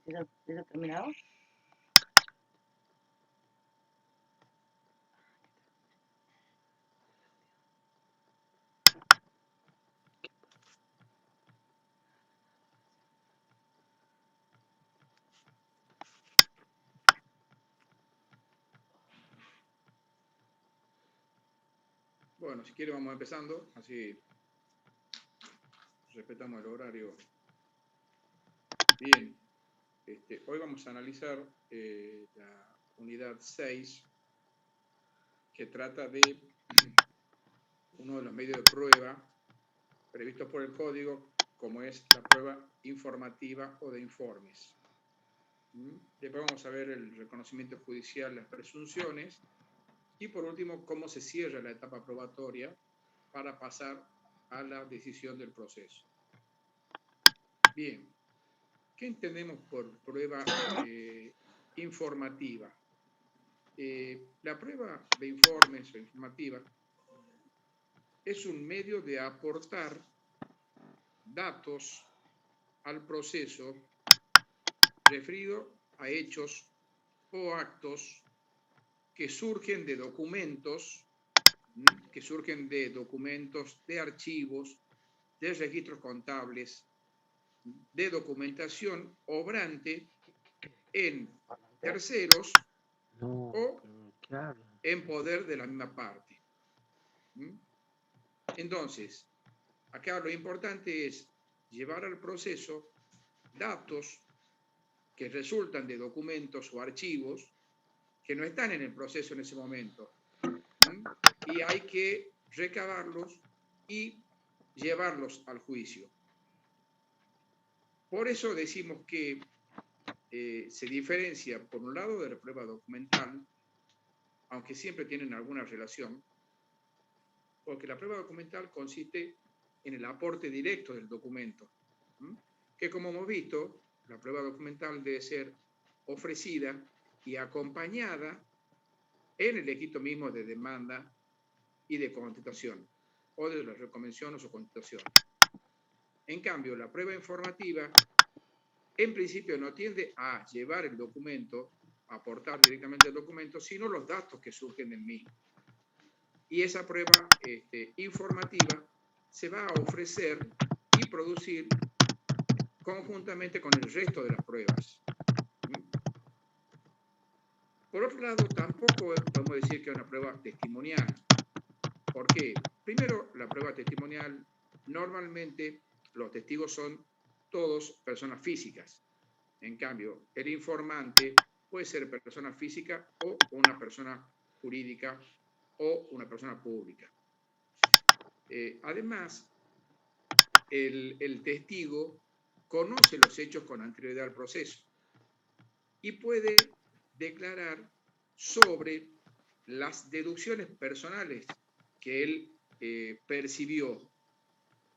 ¿Ya terminado? Bueno, si quiere vamos empezando, así respetamos el horario. Bien, hoy vamos a analizar la unidad 6, que trata de uno de los medios de prueba previstos por el código, como es la prueba informativa o de informes. Después vamos a ver el reconocimiento judicial, las presunciones, y por último, cómo se cierra la etapa probatoria para pasar a la decisión del proceso. Bien, ¿qué entendemos por prueba informativa? La prueba de informes o informativa es un medio de aportar datos al proceso referido a hechos o actos que surgen de documentos, de archivos, de registros contables, de documentación obrante en terceros o en poder de la misma parte. Entonces, acá lo importante es llevar al proceso datos que resultan de documentos o archivos que no están en el proceso en ese momento. Y hay que recabarlos y llevarlos al juicio. Por eso decimos que se diferencia, por un lado, de la prueba documental, aunque siempre tienen alguna relación, porque la prueba documental consiste en el aporte directo del documento, que como hemos visto, la prueba documental debe ser ofrecida y acompañada en el escrito mismo de demanda y de contestación, o de las recomendaciones o contestaciones. En cambio, la prueba informativa, en principio, no tiende a llevar el documento, a aportar directamente el documento, sino los datos que surgen del mismo. Y esa prueba informativa se va a ofrecer y producir conjuntamente con el resto de las pruebas. Por otro lado, tampoco podemos decir que es una prueba testimonial. ¿Por qué? Primero, la prueba testimonial, normalmente los testigos son todos personas físicas. En cambio, el informante puede ser persona física o una persona jurídica o una persona pública. Además, el testigo conoce los hechos con anterioridad al proceso y puede declarar sobre las deducciones personales que él percibió.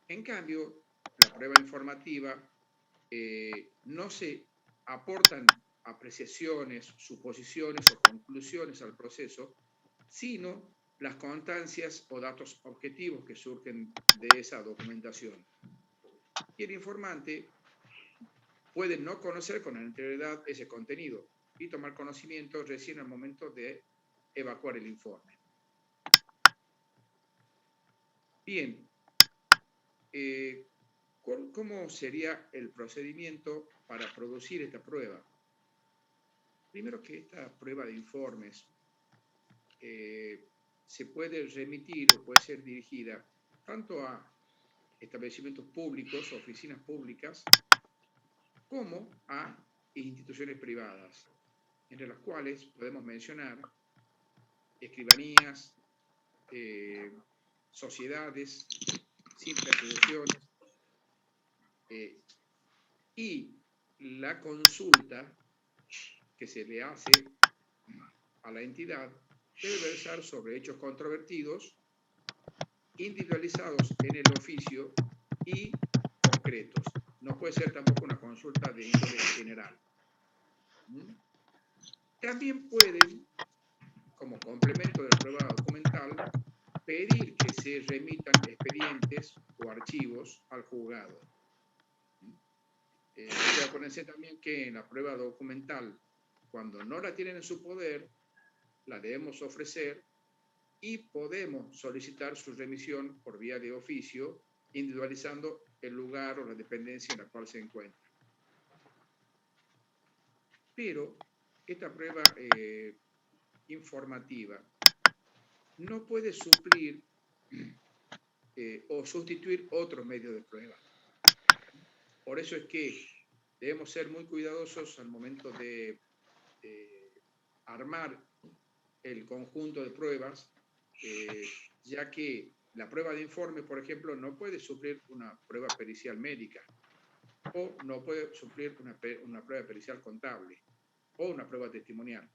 En cambio, la prueba informativa no se aportan apreciaciones, suposiciones o conclusiones al proceso, sino las constancias o datos objetivos que surgen de esa documentación. Y el informante puede no conocer con anterioridad ese contenido y tomar conocimiento recién al momento de evacuar el informe. Bien, ¿cómo sería el procedimiento para producir esta prueba? Primero, que esta prueba de informes se puede remitir o puede ser dirigida tanto a establecimientos públicos, oficinas públicas, como a instituciones privadas, entre las cuales podemos mencionar escribanías, sociedades, simples asociaciones, y la consulta que se le hace a la entidad debe versar sobre hechos controvertidos, individualizados en el oficio y concretos. No puede ser tampoco una consulta de índole general. También pueden, como complemento de la prueba documental, pedir que se remitan expedientes o archivos al juzgado. Esto acuérdense también que en la prueba documental, cuando no la tienen en su poder, la debemos ofrecer y podemos solicitar su remisión por vía de oficio, individualizando el lugar o la dependencia en la cual se encuentra. Pero esta prueba informativa no puede suplir o sustituir otros medios de prueba. Por eso es que debemos ser muy cuidadosos al momento de armar el conjunto de pruebas, ya que la prueba de informe, por ejemplo, no puede suplir una prueba pericial médica, o no puede suplir una prueba pericial contable, o una prueba testimonial.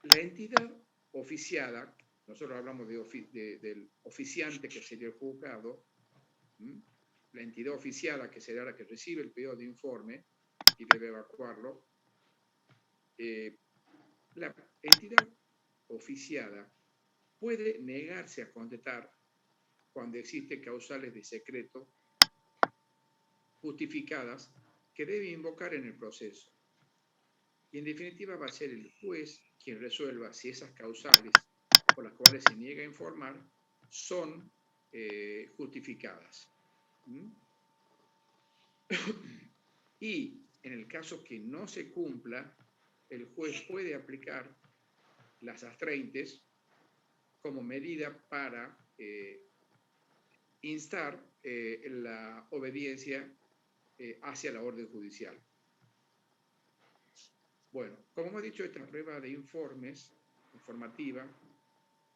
La entidad oficiada, nosotros hablamos del oficiante, que sería el juzgado, la entidad oficiada, que será la que recibe el pedido de informe y debe evacuarlo, la entidad oficiada puede negarse a contestar cuando existen causales de secreto justificadas que debe invocar en el proceso. Y en definitiva va a ser el juez quien resuelva si esas causales por las cuales se niega a informar son justificadas. Y en el caso que no se cumpla, el juez puede aplicar las astreintes como medida para instar la obediencia hacia la orden judicial. Bueno, como hemos dicho, esta prueba de informes informativa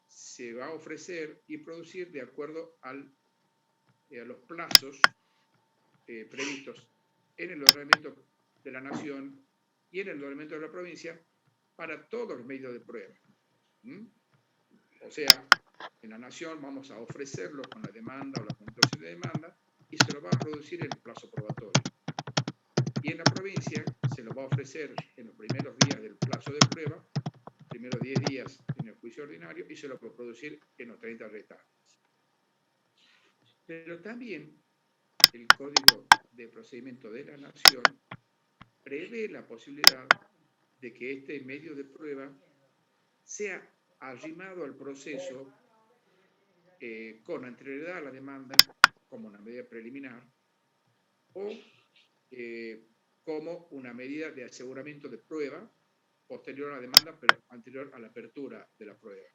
se va a ofrecer y producir de acuerdo a los plazos previstos en el ordenamiento de la Nación y en el ordenamiento de la provincia para todos los medios de prueba. O sea, en la Nación vamos a ofrecerlo con la demanda o la constitución de demanda y se lo va a producir en el plazo probatorio. Y en la provincia se lo va a ofrecer en los primeros días del plazo de prueba, primeros 10 días en el juicio ordinario, y se lo va a producir en los 30 restantes. Pero también el Código de Procedimiento de la Nación prevé la posibilidad de que este medio de prueba sea arrimado al proceso con anterioridad a la demanda como una medida preliminar o como una medida de aseguramiento de prueba posterior a la demanda, pero anterior a la apertura de la prueba.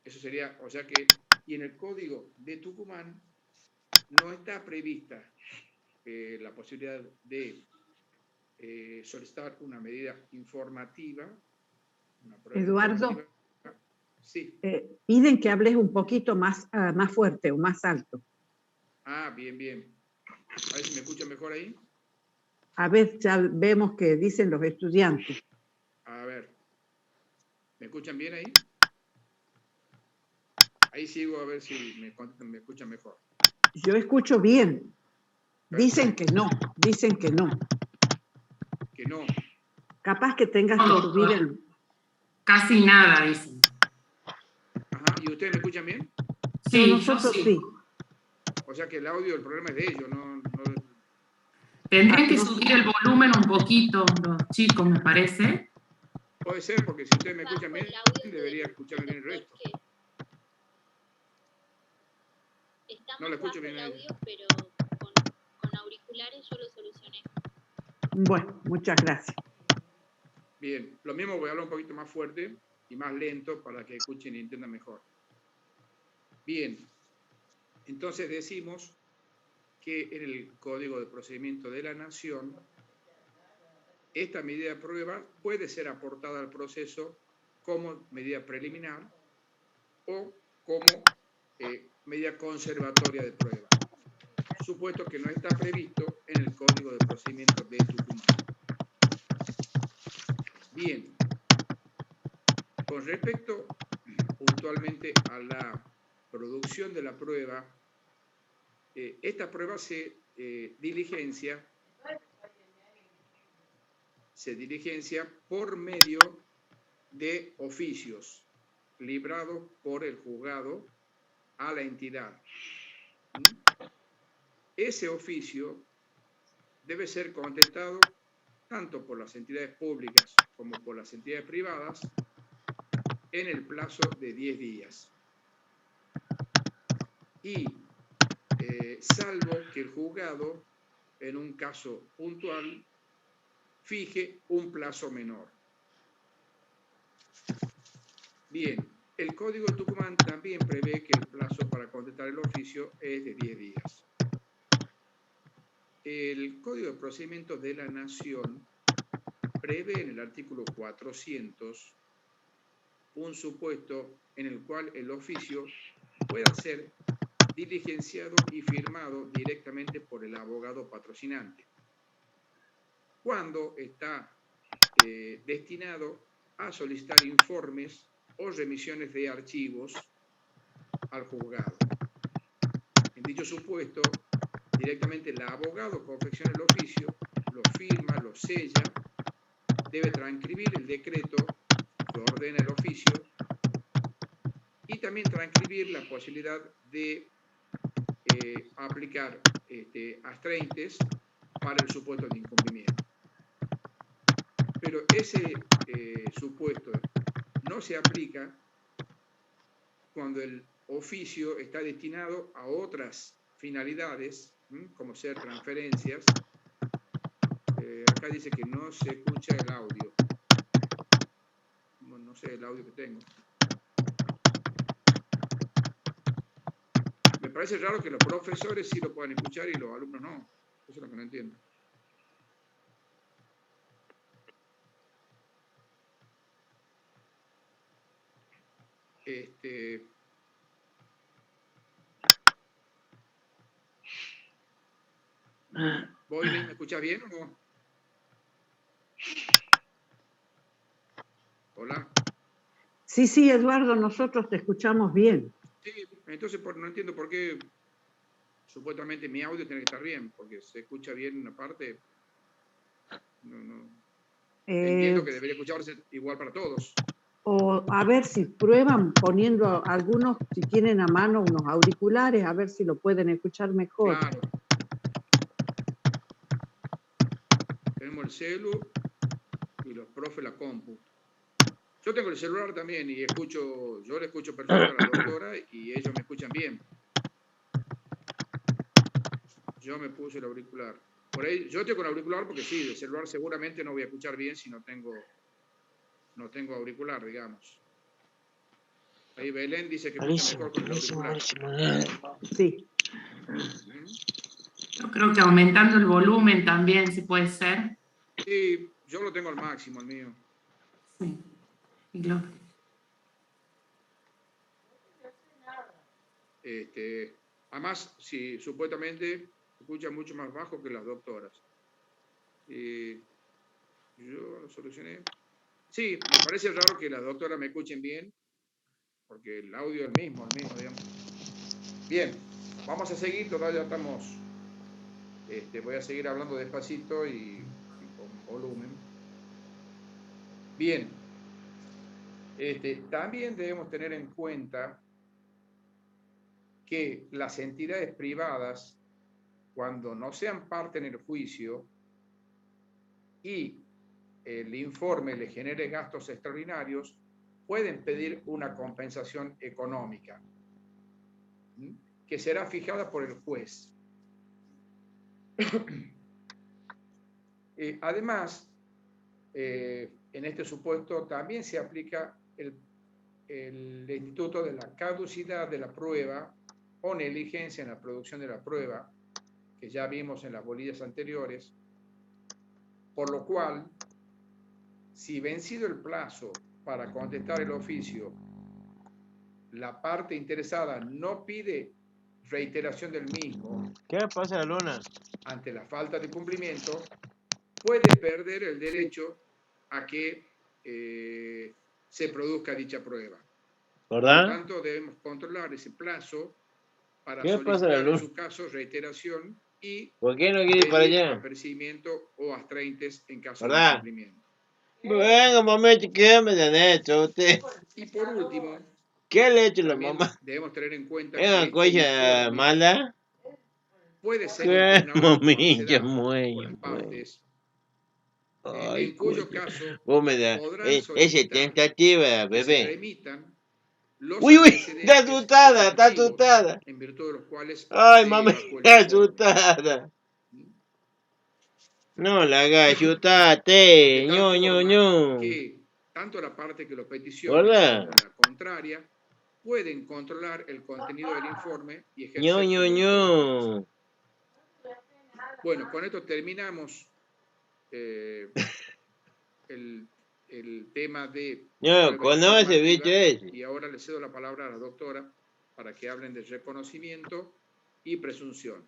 Eso sería, o sea que, y en el Código de Tucumán no está prevista la posibilidad de solicitar una medida informativa. Una prueba Eduardo, informativa. Sí. Piden que hables un poquito más fuerte o más alto. Ah, bien, bien. A ver si me escuchan mejor ahí. A ver, ya vemos que dicen los estudiantes. A ver. ¿Me escuchan bien ahí? Ahí sigo a ver si me escuchan mejor. Yo escucho bien. Dicen que no, dicen que no. Que no. Capaz que tengas que subir el... Casi nada, dicen. Ajá, ¿y ustedes me escuchan bien? Sí, nosotros sí. O sea que el audio, el problema es de ellos, no... Tendrían que subir el volumen un poquito, los chicos, me parece. Puede ser, porque si ustedes me escuchan bien, debería escucharme bien el resto. No lo escucho bien ahí. Pero con auriculares yo lo solucioné. Bueno, muchas gracias. Bien, lo mismo voy a hablar un poquito más fuerte y más lento para que escuchen y entiendan mejor. Bien, entonces decimos que en el Código de Procedimiento de la Nación, esta medida de prueba puede ser aportada al proceso como medida preliminar o como medida conservatoria de prueba, supuesto que no está previsto en el Código de Procedimiento de Tucumán. Bien, con respecto puntualmente a la producción de la prueba, esta prueba se diligencia por medio de oficios librados por el juzgado a la entidad. ese oficio debe ser contestado tanto por las entidades públicas como por las entidades privadas en el plazo de 10 días. Y salvo que el juzgado, en un caso puntual, fije un plazo menor. Bien, el Código de Tucumán también prevé que el plazo para contestar el oficio es de 10 días. El Código de Procedimientos de la Nación prevé en el artículo 400 un supuesto en el cual el oficio pueda ser diligenciado y firmado directamente por el abogado patrocinante, cuando está destinado a solicitar informes o remisiones de archivos al juzgado. En dicho supuesto, directamente el abogado confecciona el oficio, lo firma, lo sella, debe transcribir el decreto que ordena el oficio y también transcribir la posibilidad de aplicar astreintes para el supuesto de incumplimiento. Pero ese supuesto no se aplica cuando el oficio está destinado a otras finalidades, como ser transferencias. Acá dice que no se escucha el audio. No sé el audio que tengo. Me parece raro que los profesores sí lo puedan escuchar y los alumnos no. Eso es lo que no entiendo. Boyle, ¿me escuchas bien o no? Hola. Sí, Eduardo, nosotros te escuchamos bien. Sí, entonces no entiendo por qué supuestamente mi audio tiene que estar bien, porque se escucha bien una parte. No. Entiendo que debería escucharse igual para todos. O a ver si prueban poniendo algunos, si tienen a mano unos auriculares, a ver si lo pueden escuchar mejor. Claro. Tenemos el celu y los profes la compu. Yo tengo el celular también y yo le escucho perfecto a la doctora y ellos me escuchan bien. Yo me puse el auricular. Por ahí, yo estoy con auricular porque sí, de celular seguramente no voy a escuchar bien si no tengo auricular, digamos. Ahí Belén dice que escucha mejor con el auricular. Sí. Yo creo que aumentando el volumen también, si puede ser. Sí, yo lo tengo al máximo, el mío. Sí. Además, sí, supuestamente escucha mucho más bajo que las doctoras. Yo lo solucioné. Sí, me parece raro que las doctoras me escuchen bien, porque el audio es el mismo, digamos. Bien, vamos a seguir, todavía estamos. Voy a seguir hablando despacito y con volumen. Bien. También debemos tener en cuenta que las entidades privadas, cuando no sean parte en el juicio y el informe le genere gastos extraordinarios, pueden pedir una compensación económica que será fijada por el juez. Además, en este supuesto también se aplica el instituto de la caducidad de la prueba o negligencia en la producción de la prueba, que ya vimos en las bolillas anteriores, por lo cual, si vencido el plazo para contestar el oficio, la parte interesada no pide reiteración del mismo. ¿Qué pasa, Luna? Ante la falta de cumplimiento, puede perder el derecho a que se produzca dicha prueba. ¿Verdad? Por lo tanto, debemos controlar ese plazo para ¿Qué pasa, solicitar en Luna? su caso reiteración y ¿Por qué no quiere ir para allá? apercibimiento o astreintes en caso ¿Verdad? de incumplimiento. Venga, mamá, ¿qué me han hecho usted? Y por último, ¿Qué le ha hecho la también mamá? debemos tener en cuenta ¿Es que una cosa mala? puede ser Qué impugnado por momilla, las muelle. partes, Ay, en cuyo coño. caso Vos me da. podrán Esa solicitar tentativa, que se bebé. remitan los Uy, está antecedentes asustada, está constitutivos asustada. en virtud de los cuales Ay, se mami, evacuó el está informe. asustada. No la hagas De asustate. tal Ñu, ñu, forma ñu. que tanto la parte que lo peticiona ¿Verdad? como la contraria pueden controlar el contenido del informe y Ñu, ejercer ñu, su derecho de defensa. ñu. Bueno, con esto terminamos el tema de No, prueba conoce, informativa, bicho ese. y ahora le cedo la palabra a la doctora para que hablen de reconocimiento y presunción.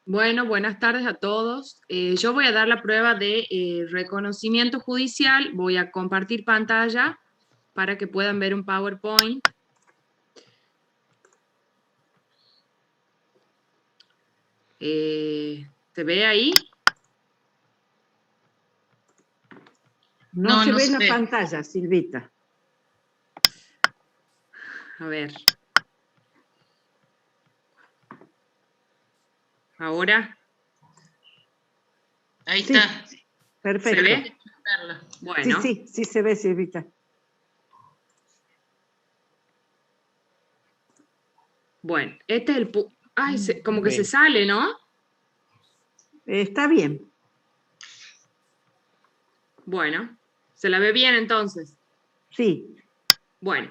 Bueno, buenas tardes a todos. Yo voy a dar la prueba de reconocimiento judicial. Voy a compartir pantalla para que puedan ver un PowerPoint. ¿Se ve ahí? No se no ve se la ve. pantalla, Silvita. A ver. Ahora, Ahí Sí, está. perfecto. ¿se ve? Verla. Sí, Bueno, sí se ve, Silvita. bueno, este es el... Ay, como que se Bien. sale, ¿no? Está bien. Bueno, ¿se la ve bien entonces? Sí, Bueno,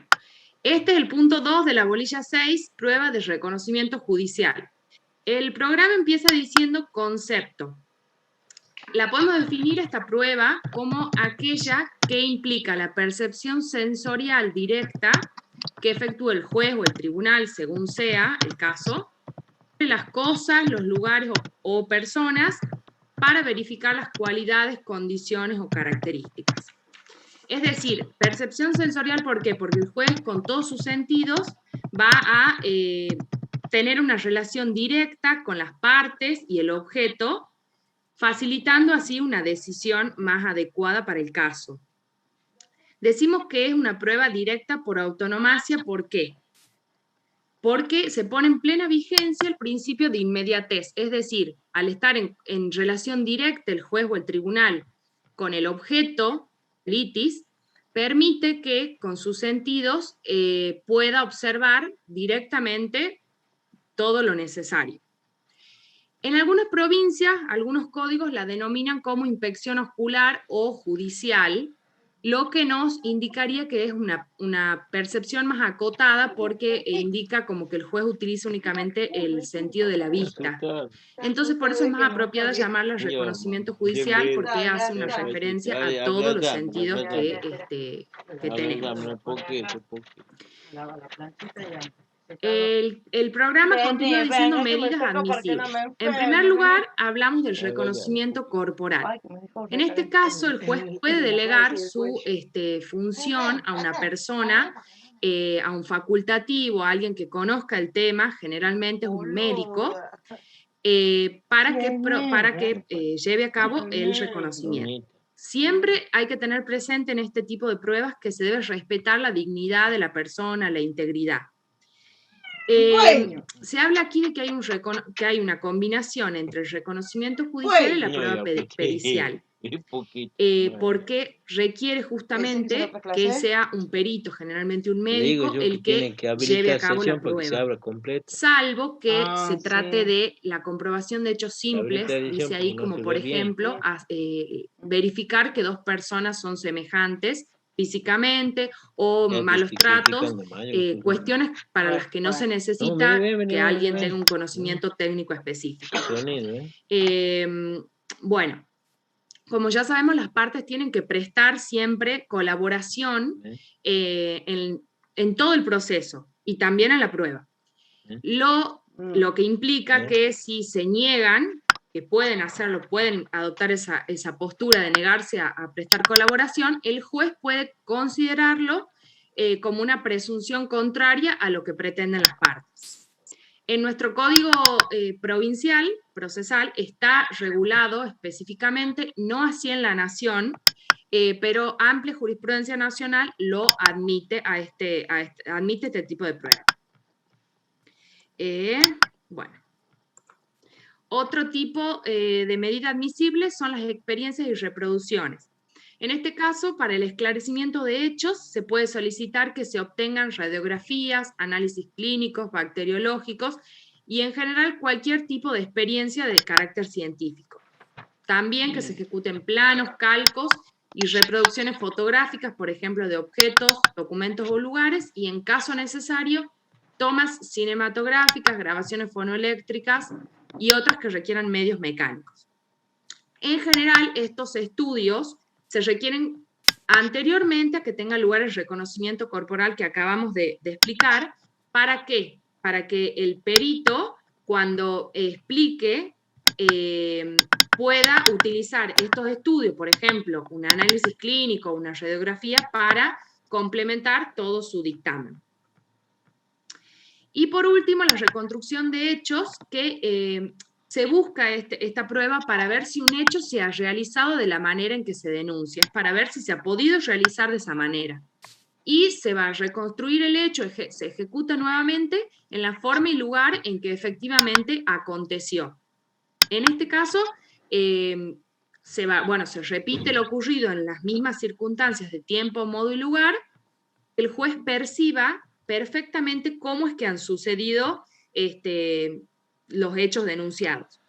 este es el punto 2 de la bolilla 6, prueba de reconocimiento judicial. El programa empieza diciendo concepto. La podemos definir esta prueba como aquella que implica la percepción sensorial directa que efectúa el juez o el tribunal, según sea el caso, de las cosas, los lugares o personas para verificar las cualidades, condiciones o características. Es decir, percepción sensorial, ¿por qué? Porque el juez con todos sus sentidos va a tener una relación directa con las partes y el objeto, facilitando así una decisión más adecuada para el caso. Decimos que es una prueba directa por autonomacia, ¿por qué? Porque se pone en plena vigencia el principio de inmediatez, es decir, al estar en relación directa el juez o el tribunal con el objeto, litis, permite que con sus sentidos pueda observar directamente todo lo necesario. En algunas provincias, algunos códigos la denominan como inspección ocular o judicial, lo que nos indicaría que es una percepción más acotada porque indica como que el juez utiliza únicamente el sentido de la vista. Entonces, por eso es más apropiado llamarlo reconocimiento judicial porque hace una referencia a todos los sentidos que tenemos. El programa continúa diciendo medidas admisibles. En primer lugar, hablamos del reconocimiento corporal. En este caso, el juez puede delegar su función a una persona, a un facultativo, a alguien que conozca el tema, generalmente es un médico, para que lleve a cabo el reconocimiento. Siempre hay que tener presente en este tipo de pruebas que se debe respetar la dignidad de la persona, la integridad. Se habla aquí de que hay una combinación entre el reconocimiento judicial y la prueba pericial, porque requiere justamente que sea un perito, generalmente un médico, el que lleve a cabo la prueba, salvo que se trate de la comprobación de hechos simples, dice ahí, como por ejemplo verificar que dos personas son semejantes físicamente o malos tratos, cuestiones para las que no se necesita que alguien tenga un conocimiento técnico específico. Bueno, como ya sabemos, las partes tienen que prestar siempre colaboración en todo el proceso y también en la prueba. Lo que implica que si se niegan, que pueden hacerlo, pueden adoptar esa postura de negarse a prestar colaboración, el juez puede considerarlo como una presunción contraria a lo que pretenden las partes. En nuestro código provincial, procesal, está regulado específicamente, no así en la nación, pero amplia jurisprudencia nacional lo admite admite este tipo de prueba. Bueno. Otro tipo de medida admisible son las experiencias y reproducciones. En este caso, para el esclarecimiento de hechos, se puede solicitar que se obtengan radiografías, análisis clínicos, bacteriológicos y en general cualquier tipo de experiencia de carácter científico. También que se ejecuten planos, calcos y reproducciones fotográficas, por ejemplo, de objetos, documentos o lugares, y en caso necesario, tomas cinematográficas, grabaciones fonoeléctricas y otras que requieran medios mecánicos. En general, estos estudios se requieren anteriormente a que tenga lugar el reconocimiento corporal que acabamos de explicar. ¿Para qué? Para que el perito, cuando explique, pueda utilizar estos estudios, por ejemplo, un análisis clínico, una radiografía, para complementar todo su dictamen. Y por último, la reconstrucción de hechos, que se busca esta prueba para ver si un hecho se ha realizado de la manera en que se denuncia, es para ver si se ha podido realizar de esa manera. Y se va a reconstruir el hecho, se ejecuta nuevamente en la forma y lugar en que efectivamente aconteció. En este caso, se repite lo ocurrido en las mismas circunstancias de tiempo, modo y lugar. El juez perciba perfectamente cómo es que han sucedido los hechos denunciados.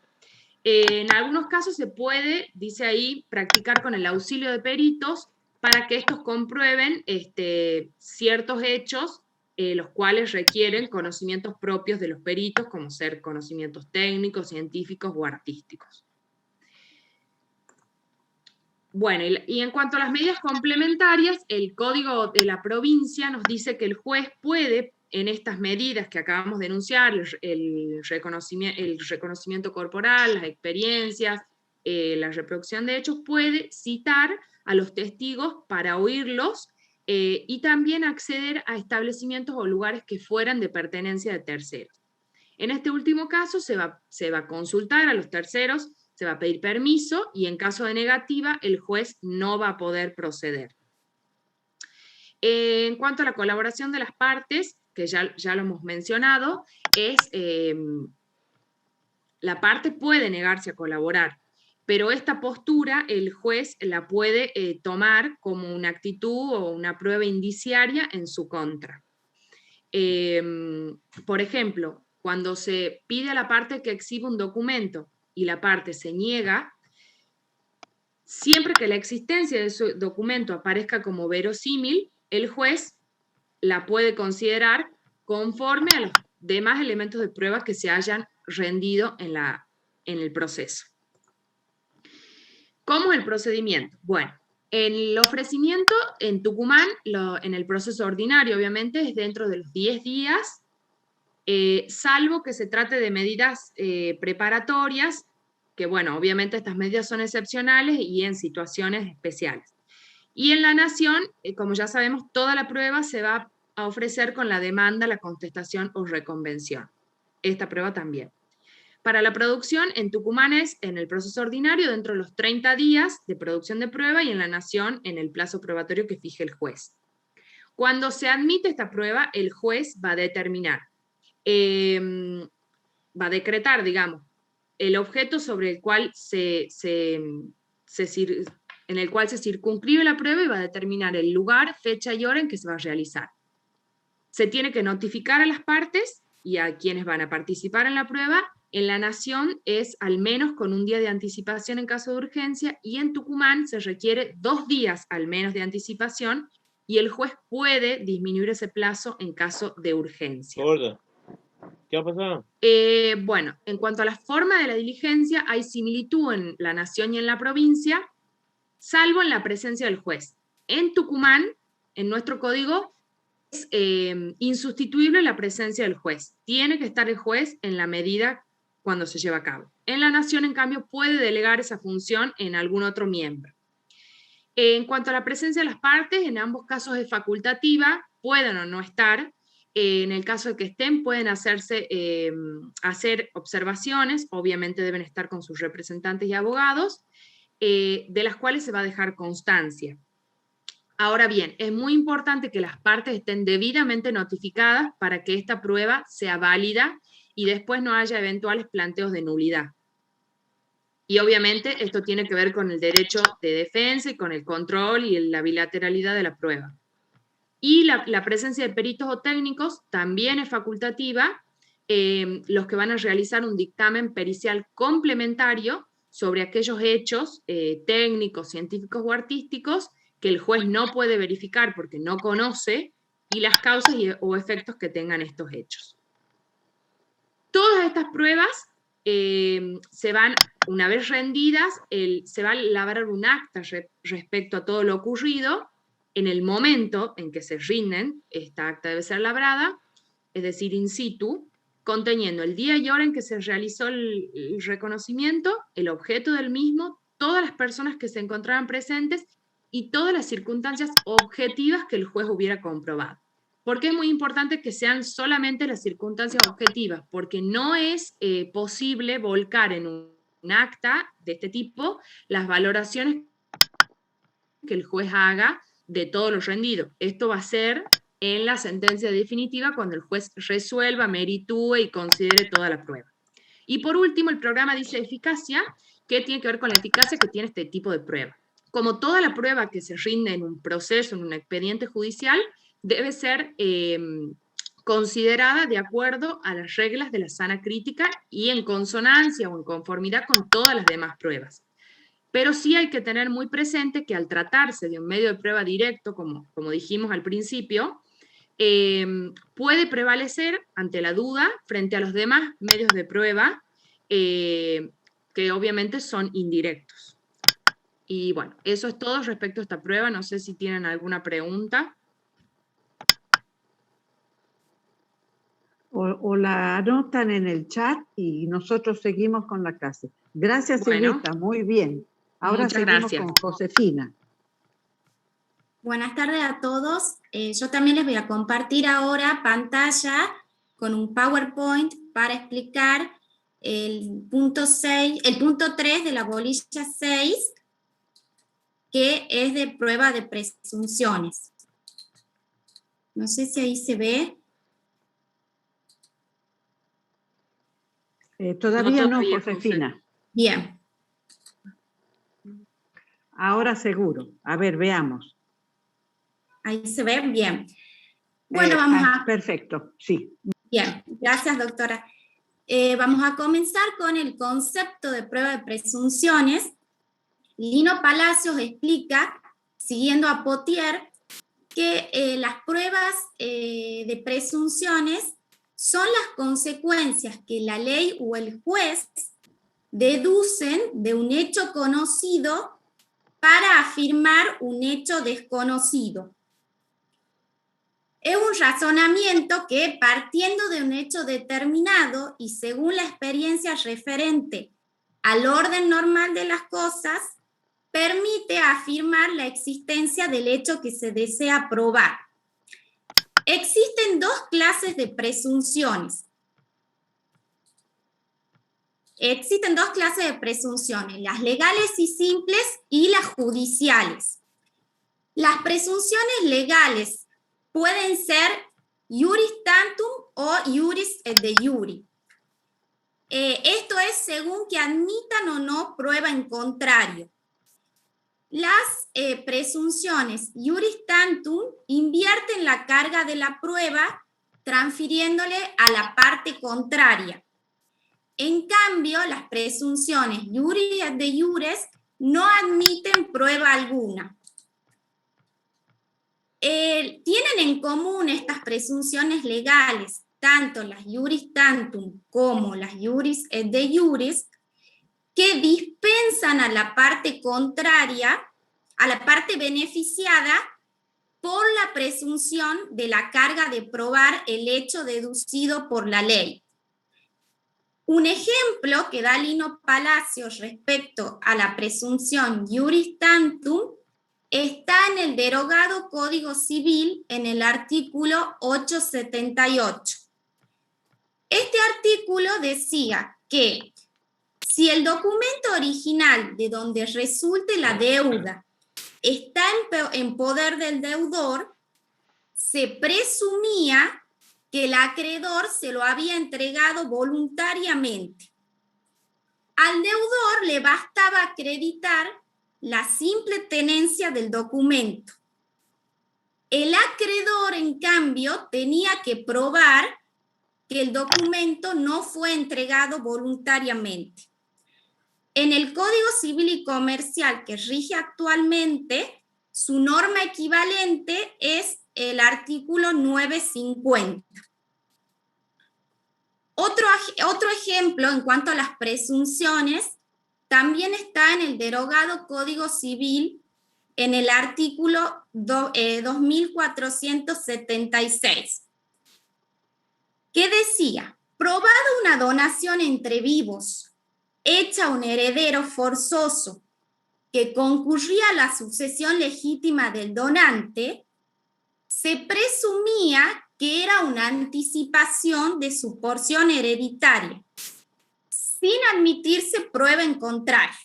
En algunos casos se puede, dice ahí, practicar con el auxilio de peritos para que estos comprueben ciertos hechos, los cuales requieren conocimientos propios de los peritos, como ser conocimientos técnicos, científicos o artísticos. Bueno, y en cuanto a las medidas complementarias, el Código de la Provincia nos dice que el juez puede, en estas medidas que acabamos de enunciar, el reconocimiento corporal, las experiencias, la reproducción de hechos, puede citar a los testigos para oírlos y también acceder a establecimientos o lugares que fueran de pertenencia de terceros. En este último caso se va a consultar a los terceros, se va a pedir permiso y en caso de negativa el juez no va a poder proceder. En cuanto a la colaboración de las partes, que ya lo hemos mencionado, la parte puede negarse a colaborar, pero esta postura el juez la puede tomar como una actitud o una prueba indiciaria en su contra. Por ejemplo, cuando se pide a la parte que exhiba un documento y la parte se niega, siempre que la existencia de ese documento aparezca como verosímil, el juez la puede considerar conforme a los demás elementos de prueba que se hayan rendido en el proceso. ¿Cómo es el procedimiento? Bueno, el ofrecimiento en Tucumán, en el proceso ordinario, obviamente, es dentro de los 10 días, salvo que se trate de medidas preparatorias, que bueno, obviamente estas medidas son excepcionales y en situaciones especiales. Y en la Nación, como ya sabemos, toda la prueba se va a ofrecer con la demanda, la contestación o reconvención. Esta prueba también. Para la producción, en Tucumán es en el proceso ordinario dentro de los 30 días de producción de prueba y en la Nación en el plazo probatorio que fije el juez. Cuando se admite esta prueba, el juez va a determinar, va a decretar, digamos, el objeto sobre el cual en el cual se circunscribe la prueba y va a determinar el lugar, fecha y hora en que se va a realizar. Se tiene que notificar a las partes y a quienes van a participar en la prueba. En la Nación es al menos con un día de anticipación en caso de urgencia y en Tucumán se requiere 2 días al menos de anticipación y el juez puede disminuir ese plazo en caso de urgencia. Gorda, ¿qué ha pasado? Bueno, en cuanto a la forma de la diligencia, hay similitud en la Nación y en la provincia, salvo en la presencia del juez. En Tucumán, en nuestro código, es insustituible la presencia del juez. Tiene que estar el juez en la medida cuando se lleva a cabo. En la Nación, en cambio, puede delegar esa función en algún otro miembro. En cuanto a la presencia de las partes, en ambos casos es facultativa, pueden o no estar. En el caso de que estén, pueden hacer observaciones, obviamente deben estar con sus representantes y abogados, de las cuales se va a dejar constancia. Ahora bien, es muy importante que las partes estén debidamente notificadas para que esta prueba sea válida y después no haya eventuales planteos de nulidad. Y obviamente esto tiene que ver con el derecho de defensa y con el control y la bilateralidad de la prueba. Y la presencia de peritos o técnicos también es facultativa, los que van a realizar un dictamen pericial complementario sobre aquellos hechos técnicos, científicos o artísticos que el juez no puede verificar porque no conoce, y las causas o efectos que tengan estos hechos. Todas estas pruebas se van, una vez rendidas, se va a labrar un acta respecto a todo lo ocurrido. En el momento en que se rinden, esta acta debe ser labrada, es decir, in situ, conteniendo el día y hora en que se realizó el reconocimiento, el objeto del mismo, todas las personas que se encontraban presentes y todas las circunstancias objetivas que el juez hubiera comprobado. ¿Por qué es muy importante que sean solamente las circunstancias objetivas? Porque no es posible volcar en un acta de este tipo las valoraciones que el juez haga de todo lo rendido. Esto va a ser en la sentencia definitiva cuando el juez resuelva, meritúe y considere toda la prueba. Y por último, el programa dice eficacia, que tiene que ver con la eficacia que tiene este tipo de prueba. Como toda la prueba que se rinde en un proceso, en un expediente judicial, debe ser considerada de acuerdo a las reglas de la sana crítica y en consonancia o en conformidad con todas las demás pruebas. Pero sí hay que tener muy presente que al tratarse de un medio de prueba directo, como dijimos al principio, puede prevalecer ante la duda frente a los demás medios de prueba que obviamente son indirectos. Y bueno, eso es todo respecto a esta prueba. No sé si tienen alguna pregunta. O la anotan en el chat y nosotros seguimos con la clase. Gracias, Bueno, Silvita, muy bien. Ahora muchas seguimos gracias. con Josefina. Buenas tardes a todos. Yo también les voy a compartir ahora pantalla con un PowerPoint para explicar el punto 3 de la bolilla 6, que es de prueba de presunciones. No sé si ahí se ve. Todavía no, todavía, Josefina. Bien. Ahora seguro. A ver, veamos. Ahí se ve bien. Bueno, vamos a... Perfecto, sí. Bien, gracias, doctora. Vamos a comenzar con el concepto de prueba de presunciones. Lino Palacios explica, siguiendo a Potier, que las pruebas de presunciones son las consecuencias que la ley o el juez deducen de un hecho conocido para afirmar un hecho desconocido. Es un razonamiento que, partiendo de un hecho determinado y según la experiencia referente al orden normal de las cosas, permite afirmar la existencia del hecho que se desea probar. Existen dos clases de presunciones. Las legales y simples y las judiciales. Las presunciones legales pueden ser iuris tantum o iuris et de iuri. Esto es según que admitan o no prueba en contrario. Las presunciones iuris tantum invierten la carga de la prueba transfiriéndole a la parte contraria. En cambio, las presunciones iuris et de iures no admiten prueba alguna. Tienen en común estas presunciones legales, tanto las iuris tantum como las iuris et de iures, que dispensan a la parte contraria, a la parte beneficiada, por la presunción de la carga de probar el hecho deducido por la ley. Un ejemplo que da Lino Palacios respecto a la presunción iuris tantum está en el derogado Código Civil en el artículo 878. Este artículo decía que si el documento original de donde resulte la deuda está en poder del deudor, se presumía que el acreedor se lo había entregado voluntariamente. Al deudor le bastaba acreditar la simple tenencia del documento. El acreedor, en cambio, tenía que probar que el documento no fue entregado voluntariamente. En el Código Civil y Comercial que rige actualmente, su norma equivalente es el artículo 950. Otro ejemplo en cuanto a las presunciones también está en el derogado Código Civil en el artículo 2476, que decía: probado una donación entre vivos, hecha a un heredero forzoso que concurría a la sucesión legítima del donante, se presumía que era una anticipación de su porción hereditaria, sin admitirse prueba en contrario.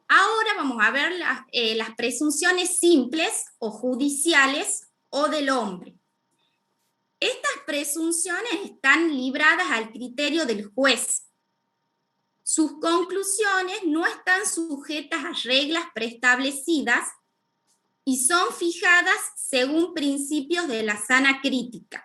Ahora vamos a ver las presunciones simples o judiciales o del hombre. Estas presunciones están libradas al criterio del juez. Sus conclusiones no están sujetas a reglas preestablecidas y son fijadas según principios de la sana crítica.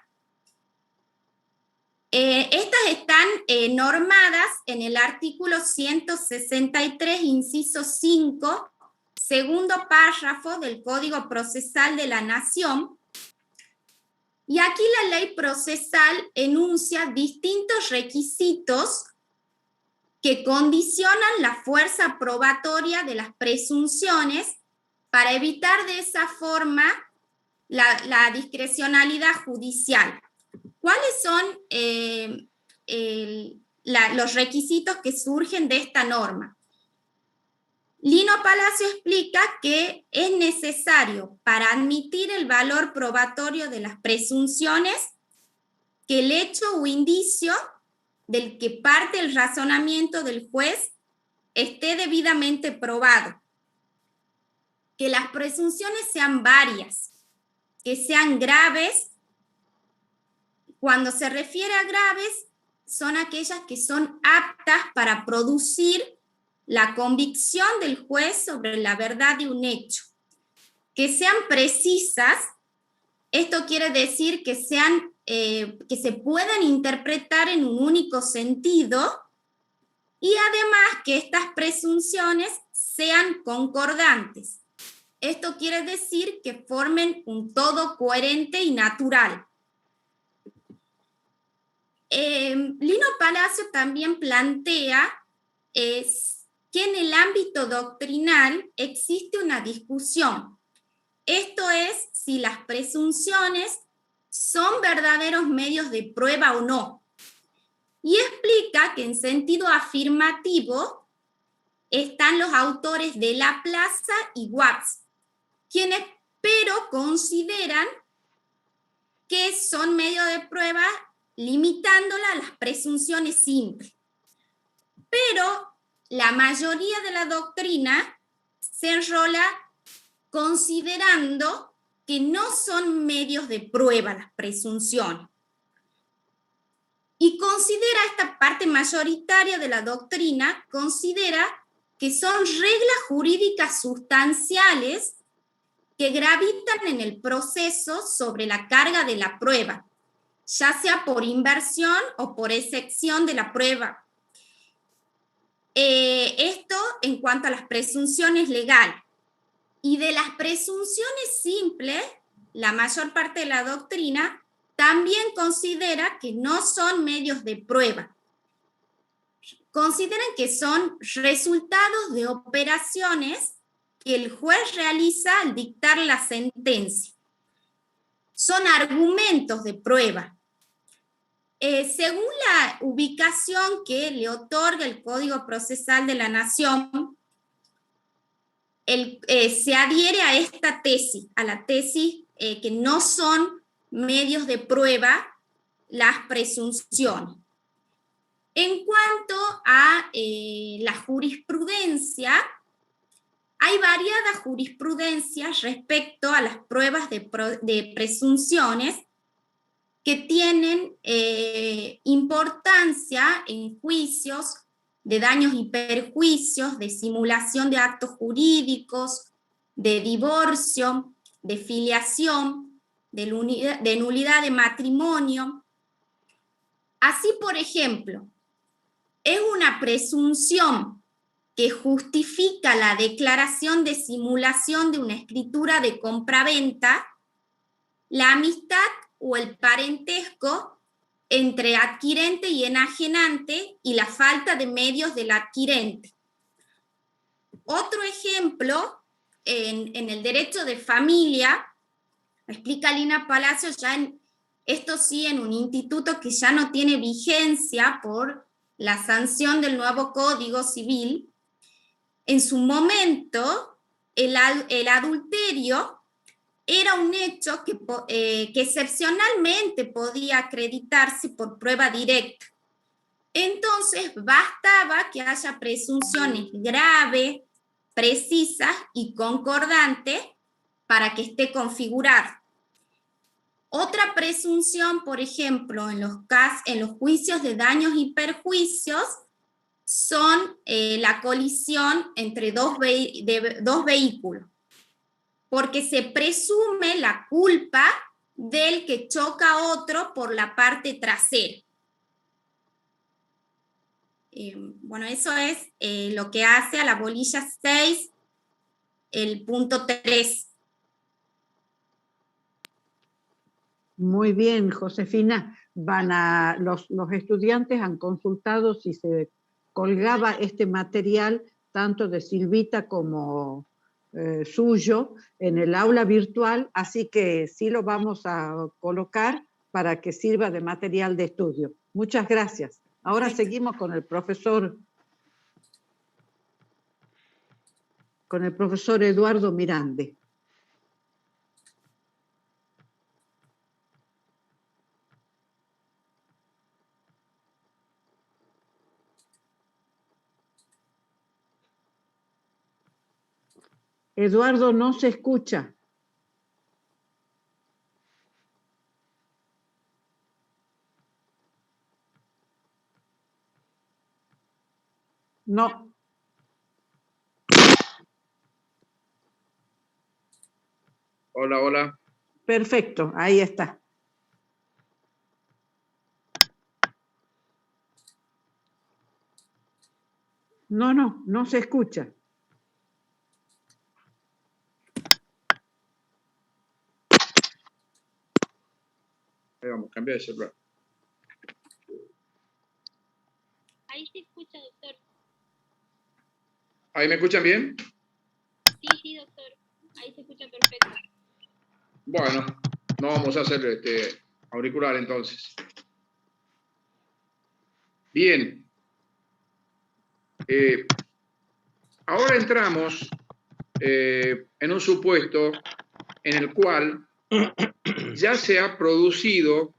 Estas están normadas en el artículo 163, inciso 5, segundo párrafo del Código Procesal de la Nación. Y aquí la ley procesal enuncia distintos requisitos que condicionan la fuerza probatoria de las presunciones para evitar de esa forma la discrecionalidad judicial. ¿Cuáles son los requisitos que surgen de esta norma? Lino Palacio explica que es necesario para admitir el valor probatorio de las presunciones que el hecho o indicio del que parte el razonamiento del juez esté debidamente probado, que las presunciones sean varias, que sean graves. Cuando se refiere a graves, son aquellas que son aptas para producir la convicción del juez sobre la verdad de un hecho. Que sean precisas, esto quiere decir que se puedan interpretar en un único sentido, y además que estas presunciones sean concordantes. Esto quiere decir que formen un todo coherente y natural. Lino Palacio también plantea que en el ámbito doctrinal existe una discusión. Esto es, si las presunciones son verdaderos medios de prueba o no. Y explica que en sentido afirmativo están los autores de La Plaza y Watts, quienes pero consideran que son medios de prueba limitándola a las presunciones simples. Pero la mayoría de la doctrina se enrola considerando que no son medios de prueba las presunciones. Y considera, esta parte mayoritaria de la doctrina, considera que son reglas jurídicas sustanciales que gravitan en el proceso sobre la carga de la prueba, ya sea por inversión o por excepción de la prueba. Esto en cuanto a las presunciones legales. Y de las presunciones simples, la mayor parte de la doctrina también considera que no son medios de prueba. Consideran que son resultados de operaciones que el juez realiza al dictar la sentencia. Son argumentos de prueba. Según la ubicación que le otorga el Código Procesal de la Nación, se adhiere a esta tesis, a la tesis que no son medios de prueba las presunciones. En cuanto a la jurisprudencia, hay variadas jurisprudencias respecto a las pruebas de presunciones, que tienen importancia en juicios de daños y perjuicios, de simulación de actos jurídicos, de divorcio, de filiación, de nulidad de matrimonio. Así, por ejemplo, es una presunción que justifica la declaración de simulación de una escritura de compraventa, la amistad o el parentesco entre adquirente y enajenante y la falta de medios del adquirente. Otro ejemplo, en el derecho de familia, explica Lina Palacios, esto sí en un instituto que ya no tiene vigencia por la sanción del nuevo Código Civil. En su momento, el adulterio era un hecho que excepcionalmente podía acreditarse por prueba directa. Entonces, bastaba que haya presunciones graves, precisas y concordantes para que esté configurado. Otra presunción, por ejemplo, en los juicios de daños y perjuicios, son la colisión entre dos vehículos, porque se presume la culpa del que choca a otro por la parte trasera. Bueno, eso es lo que hace a la bolilla 6, el punto 3. Muy bien, Josefina. Los estudiantes han consultado si se colgaba este material, tanto de Silvita como suyo, en el aula virtual, así que sí lo vamos a colocar para que sirva de material de estudio. Muchas gracias. Ahora seguimos con el profesor Eduardo Mirande. Eduardo, no se escucha. No. Hola, hola. Perfecto, ahí está. No se escucha. Ahí vamos, cambiar de celular. Ahí se escucha, doctor. ¿Ahí me escuchan bien? Sí, doctor. Ahí se escucha perfecto. Bueno, no vamos a hacer auricular entonces. Bien. Ahora entramos en un supuesto en el cual ya se ha producido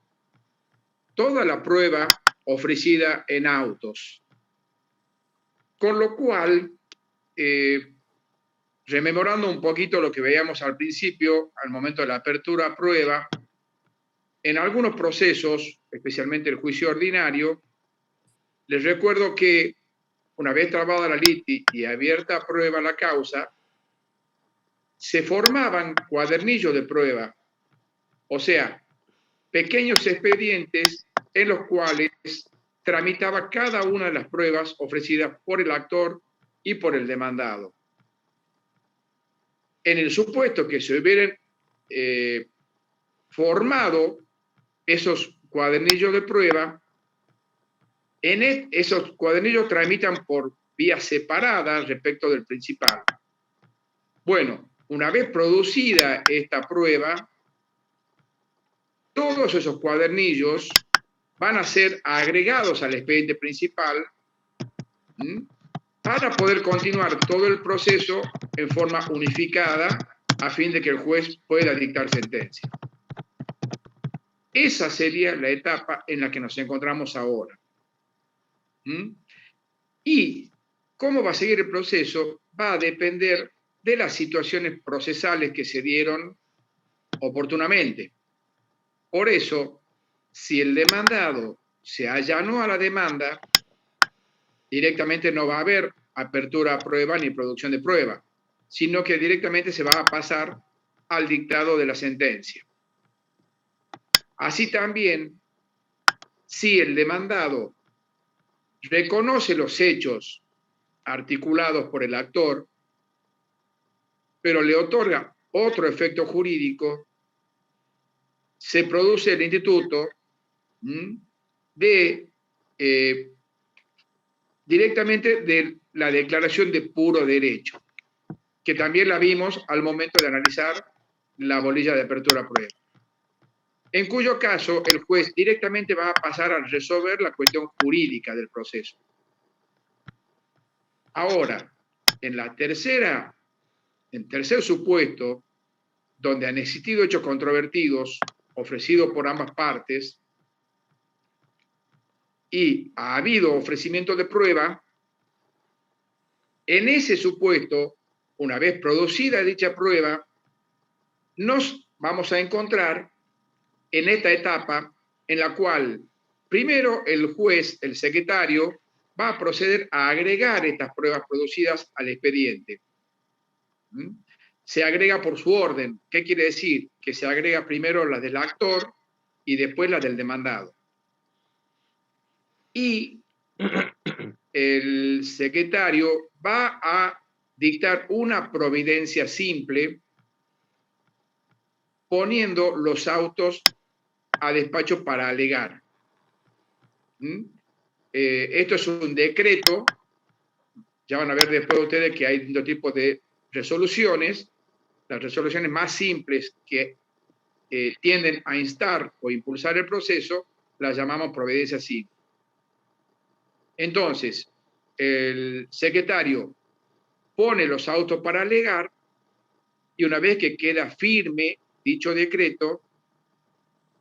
toda la prueba ofrecida en autos. Con lo cual, rememorando un poquito lo que veíamos al principio, al momento de la apertura a prueba, en algunos procesos, especialmente el juicio ordinario, les recuerdo que una vez trabada la liti y abierta a prueba la causa, se formaban cuadernillos de prueba, o sea, pequeños expedientes en los cuales tramitaba cada una de las pruebas ofrecidas por el actor y por el demandado. En el supuesto que se hubieran formado esos cuadernillos de prueba, esos cuadernillos tramitan por vía separada respecto del principal. Bueno, una vez producida esta prueba, todos esos cuadernillos van a ser agregados al expediente principal para poder continuar todo el proceso en forma unificada a fin de que el juez pueda dictar sentencia. Esa sería la etapa en la que nos encontramos ahora. Y cómo va a seguir el proceso va a depender de las situaciones procesales que se dieron oportunamente. Por eso, si el demandado se allanó a la demanda, directamente no va a haber apertura a prueba ni producción de prueba, sino que directamente se va a pasar al dictado de la sentencia. Así también, si el demandado reconoce los hechos articulados por el actor, pero le otorga otro efecto jurídico, se produce el instituto de directamente de la declaración de puro derecho, que también la vimos al momento de analizar la bolilla de apertura a prueba. En cuyo caso, el juez directamente va a pasar a resolver la cuestión jurídica del proceso. Ahora, en tercer supuesto, donde han existido hechos controvertidos ofrecidos por ambas partes y ha habido ofrecimiento de prueba, en ese supuesto, una vez producida dicha prueba, nos vamos a encontrar en esta etapa en la cual primero el juez, el secretario, va a proceder a agregar estas pruebas producidas al expediente. Se agrega por su orden. ¿Qué quiere decir? Que se agrega primero las del actor y después las del demandado. Y el secretario va a dictar una providencia simple poniendo los autos a despacho para alegar. Esto es un decreto. Ya van a ver después ustedes que hay distintos tipos de resoluciones. Las resoluciones más simples que tienden a instar o impulsar el proceso las llamamos providencia simple. Entonces, el secretario pone los autos para alegar y una vez que queda firme dicho decreto,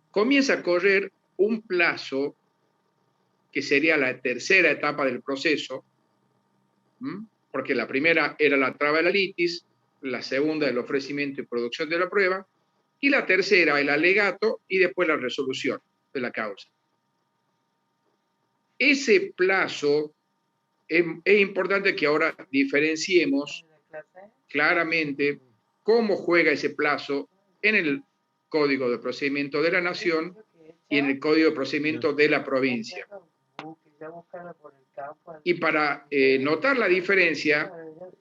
comienza a correr un plazo que sería la tercera etapa del proceso, porque la primera era la traba de la litis, la segunda el ofrecimiento y producción de la prueba, y la tercera el alegato y después la resolución de la causa. Ese plazo es importante que ahora diferenciemos claramente cómo juega ese plazo en el Código de Procedimiento de la Nación y en el Código de Procedimiento de la provincia. Y para notar la diferencia,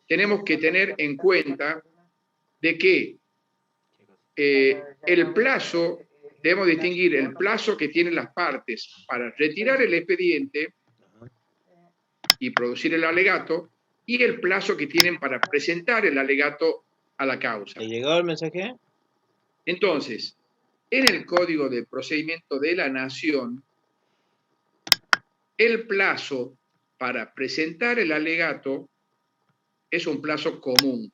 tenemos que tener en cuenta de que el plazo, debemos distinguir el plazo que tienen las partes para retirar el expediente y producir el alegato y el plazo que tienen para presentar el alegato a la causa. ¿Te llegó el mensaje? Entonces, en el Código de Procedimiento de la Nación, el plazo para presentar el alegato es un plazo común.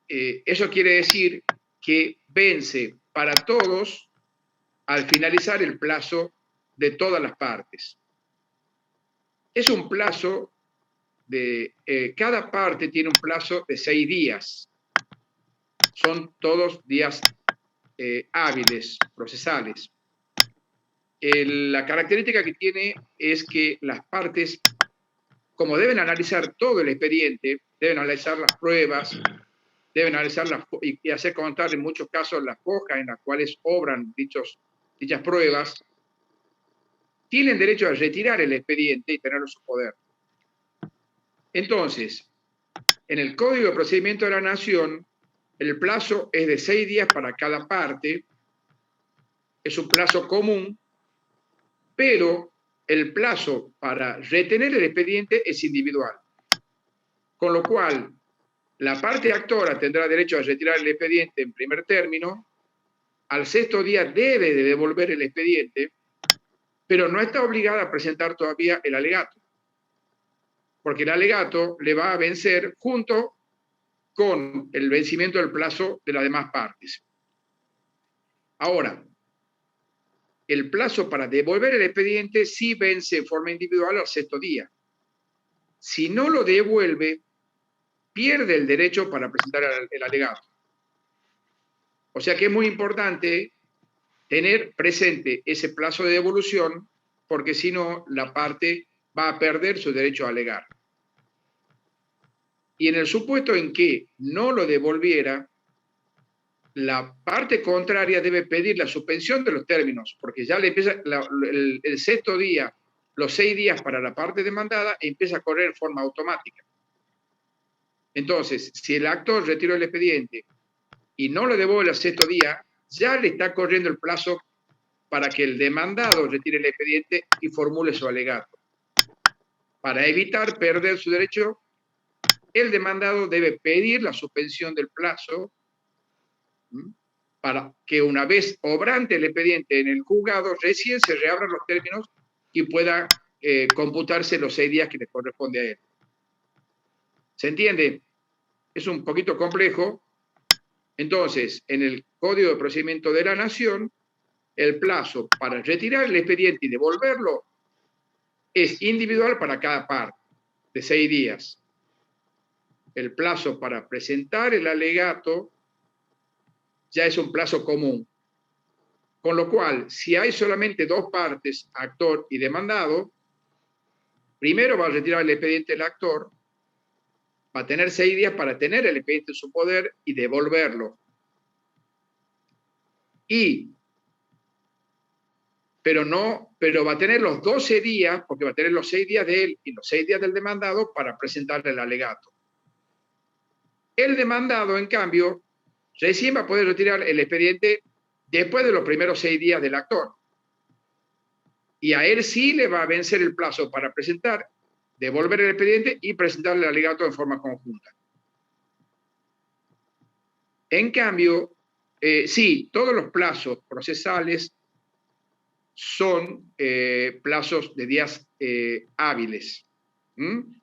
Eso quiere decir que vence para todos al finalizar el plazo de todas las partes. Es un plazo de... cada parte tiene un plazo de 6 días. Son todos días hábiles, procesales. La característica que tiene es que las partes, como deben analizar todo el expediente, deben analizar las pruebas, deben analizar y hacer constar en muchos casos las hojas en las cuales obran dichas pruebas, tienen derecho a retirar el expediente y tenerlo en su poder. Entonces, en el Código de Procedimiento de la Nación, el plazo es de 6 días para cada parte, es un plazo común, pero el plazo para retener el expediente es individual. Con lo cual, la parte actora tendrá derecho a retirar el expediente en primer término, al 6º día debe de devolver el expediente, pero no está obligada a presentar todavía el alegato, porque el alegato le va a vencer junto con el vencimiento del plazo de las demás partes. Ahora, el plazo para devolver el expediente sí vence en forma individual al 6º día. Si no lo devuelve, pierde el derecho para presentar el alegato. O sea que es muy importante tener presente ese plazo de devolución, porque si no, la parte va a perder su derecho a alegar. Y en el supuesto en que no lo devolviera, la parte contraria debe pedir la suspensión de los términos, porque ya le empieza el sexto día, los 6 días para la parte demandada, empieza a correr en forma automática. Entonces, si el actor retiró el expediente y no lo devuelve al sexto día, ya le está corriendo el plazo para que el demandado retire el expediente y formule su alegato. Para evitar perder su derecho, el demandado debe pedir la suspensión del plazo para que una vez obrante el expediente en el juzgado, recién se reabran los términos y pueda computarse los 6 días que le corresponde a él. ¿Se entiende? Es un poquito complejo. Entonces, en el Código de Procedimiento de la Nación, el plazo para retirar el expediente y devolverlo es individual para cada parte, de 6 días. El plazo para presentar el alegato ya es un plazo común. Con lo cual, si hay solamente 2 partes, actor y demandado, primero va a retirar el expediente el actor, va a tener 6 días para tener el expediente en su poder y devolverlo. Pero va a tener los 12 días, porque va a tener los 6 días de él y los 6 días del demandado para presentarle el alegato. El demandado, en cambio, recién va a poder retirar el expediente después de los primeros 6 días del actor. Y a él sí le va a vencer el plazo para presentar, devolver el expediente y presentarle el alegato en forma conjunta. En cambio, sí, todos los plazos procesales son plazos de días hábiles.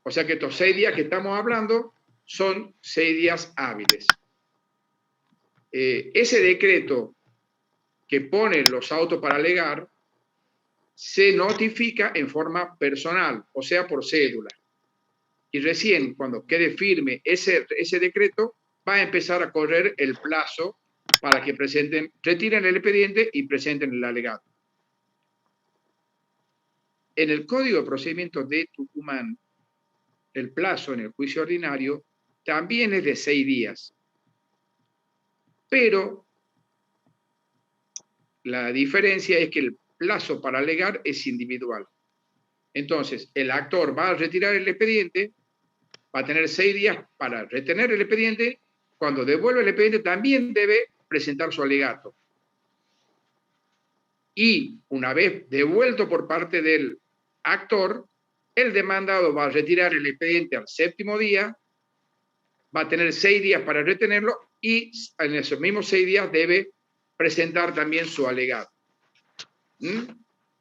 O sea que estos 6 días que estamos hablando son 6 días hábiles. Ese decreto que pone los autos para alegar se notifica en forma personal, o sea, por cédula. Y recién, cuando quede firme ese decreto, va a empezar a correr el plazo para que retiren el expediente y presenten el alegato. En el Código de Procedimiento de Tucumán, el plazo en el juicio ordinario también es de 6 días. Pero la diferencia es que el plazo para alegar es individual. Entonces, el actor va a retirar el expediente, va a tener 6 días para retener el expediente. Cuando devuelve el expediente también debe presentar su alegato. Y una vez devuelto por parte del actor, el demandado va a retirar el expediente al 7º día, va a tener 6 días para retenerlo y en esos mismos 6 días debe presentar también su alegato.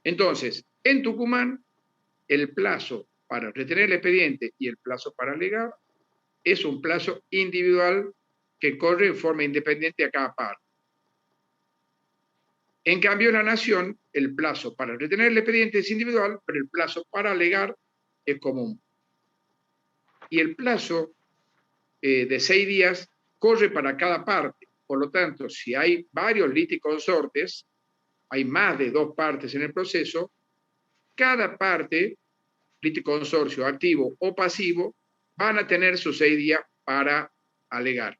Entonces, en Tucumán, el plazo para retener el expediente y el plazo para alegar es un plazo individual que corre en forma independiente a cada parte. En cambio, en la Nación, el plazo para retener el expediente es individual, pero el plazo para alegar es común. Y el plazo de 6 días corre para cada parte. Por lo tanto, si hay varios liticonsortes, hay más de 2 partes en el proceso, cada parte, liticonsorcio activo o pasivo, van a tener sus 6 días para alegar.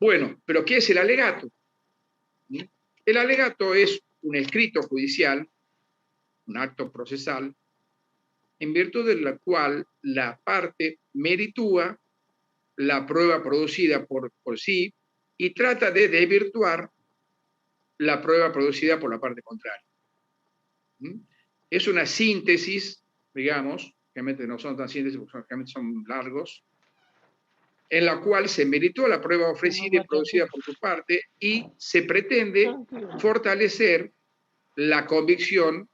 Bueno, pero ¿qué es el alegato? El alegato es un escrito judicial, un acto procesal, en virtud de la cual la parte meritúa la prueba producida por sí y trata de desvirtuar la prueba producida por la parte contraria. Es una síntesis, digamos, realmente no son tan síntesis porque realmente son largos, en la cual se meritó la prueba ofrecida y producida por tu parte y se pretende fortalecer la convicción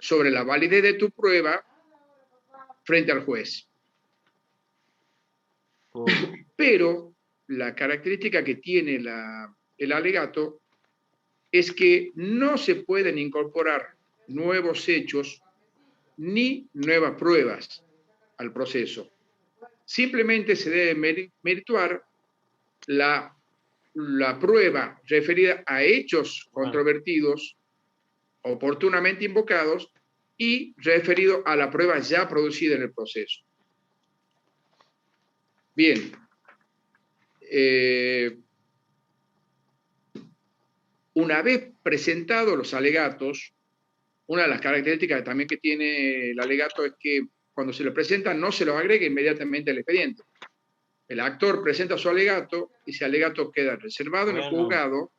sobre la validez de tu prueba frente al juez. Pero la característica que tiene el alegato es que no se pueden incorporar nuevos hechos ni nuevas pruebas al proceso. Simplemente se debe merituar la prueba referida a hechos controvertidos, oportunamente invocados, y referido a la prueba ya producida en el proceso. Bien. Una vez presentados los alegatos, una de las características también que tiene el alegato es que cuando se lo presenta no se lo agrega inmediatamente al expediente. El actor presenta su alegato y ese alegato queda reservado en el juzgado.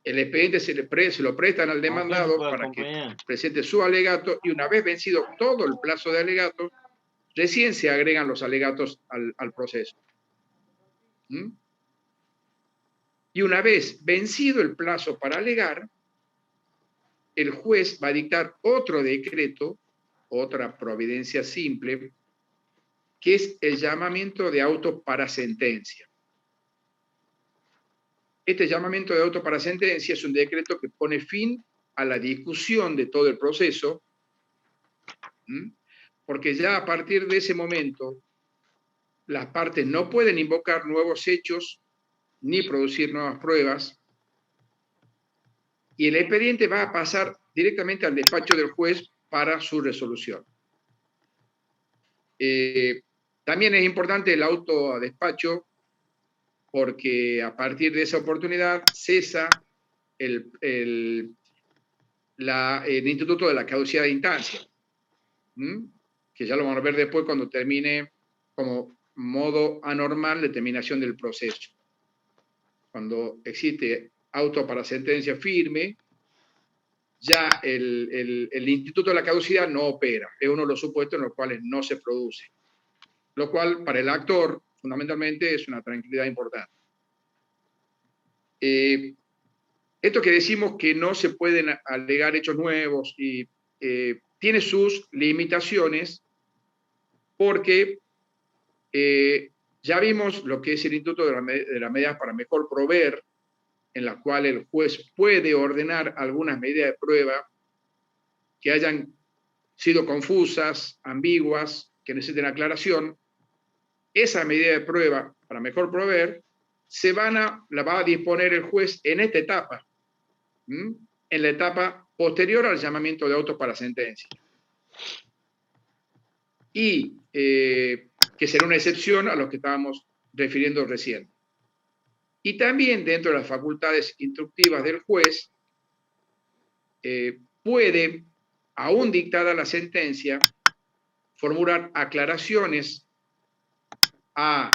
El expediente se lo prestan al demandado para que presente su alegato y una vez vencido todo el plazo de alegatos, recién se agregan los alegatos al proceso. ¿Mm? Y una vez vencido el plazo para alegar, el juez va a dictar otro decreto, otra providencia simple, que es el llamamiento de auto para sentencia. Este llamamiento de auto para sentencia es un decreto que pone fin a la discusión de todo el proceso, porque ya a partir de ese momento las partes no pueden invocar nuevos hechos ni producir nuevas pruebas, y el expediente va a pasar directamente al despacho del juez para su resolución. También es importante el autodespacho porque a partir de esa oportunidad cesa el instituto de la caducidad de instancia, que ya lo vamos a ver después cuando termine como modo anormal de terminación del proceso. Cuando existe auto para sentencia firme, ya el instituto de la caducidad no opera. Es uno de los supuestos en los cuales no se produce. Lo cual, para el actor, fundamentalmente, es una tranquilidad importante. Esto que decimos que no se pueden alegar hechos nuevos y tiene sus limitaciones porque ya vimos lo que es el instituto de las medidas para mejor proveer, en la cual el juez puede ordenar algunas medidas de prueba que hayan sido confusas, ambiguas, que necesiten aclaración. Esa medida de prueba para mejor proveer la va a disponer el juez en esta etapa, en la etapa posterior al llamamiento de auto para sentencia. Y que será una excepción a lo que estábamos refiriendo recién. Y también dentro de las facultades instructivas del juez, puede, aún dictada la sentencia, formular aclaraciones a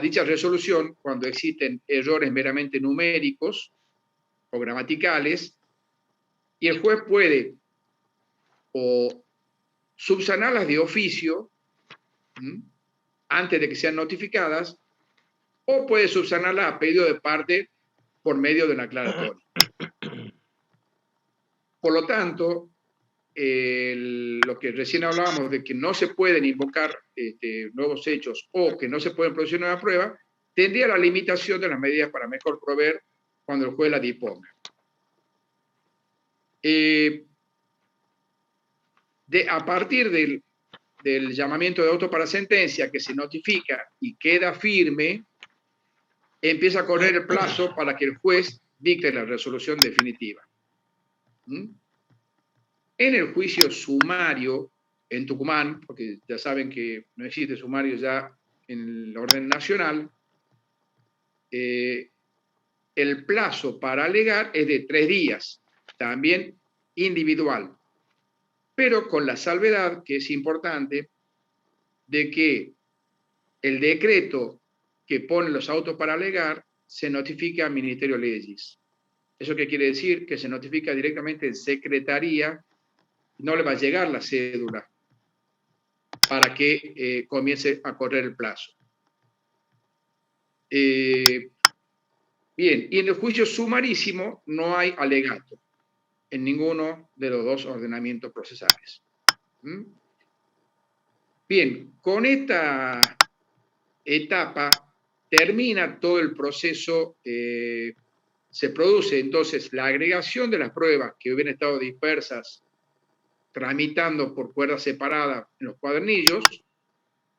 dicha resolución cuando existen errores meramente numéricos o gramaticales, y el juez puede o subsanarlas de oficio antes de que sean notificadas, o puede subsanarlas a pedido de parte por medio de una aclaratoria. Por lo tanto, lo que recién hablábamos de que no se pueden invocar nuevos hechos o que no se pueden producir nuevas pruebas, tendría la limitación de las medidas para mejor proveer cuando el juez la disponga. A partir del llamamiento de auto para sentencia que se notifica y queda firme, empieza a correr el plazo para que el juez dicte la resolución definitiva. En el juicio sumario en Tucumán, porque ya saben que no existe sumario ya en el orden nacional, el plazo para alegar es de 3 días, también individual, pero con la salvedad, que es importante, de que el decreto que pone los autos para alegar se notifica al Ministerio de Leyes. ¿Eso qué quiere decir? Que se notifica directamente en Secretaría, no le va a llegar la cédula para que comience a correr el plazo. Bien, y en el juicio sumarísimo no hay alegato en ninguno de los dos ordenamientos procesales. Bien, con esta etapa termina todo el proceso, se produce entonces la agregación de las pruebas que hubieran estado dispersas, tramitando por cuerdas separadas en los cuadernillos,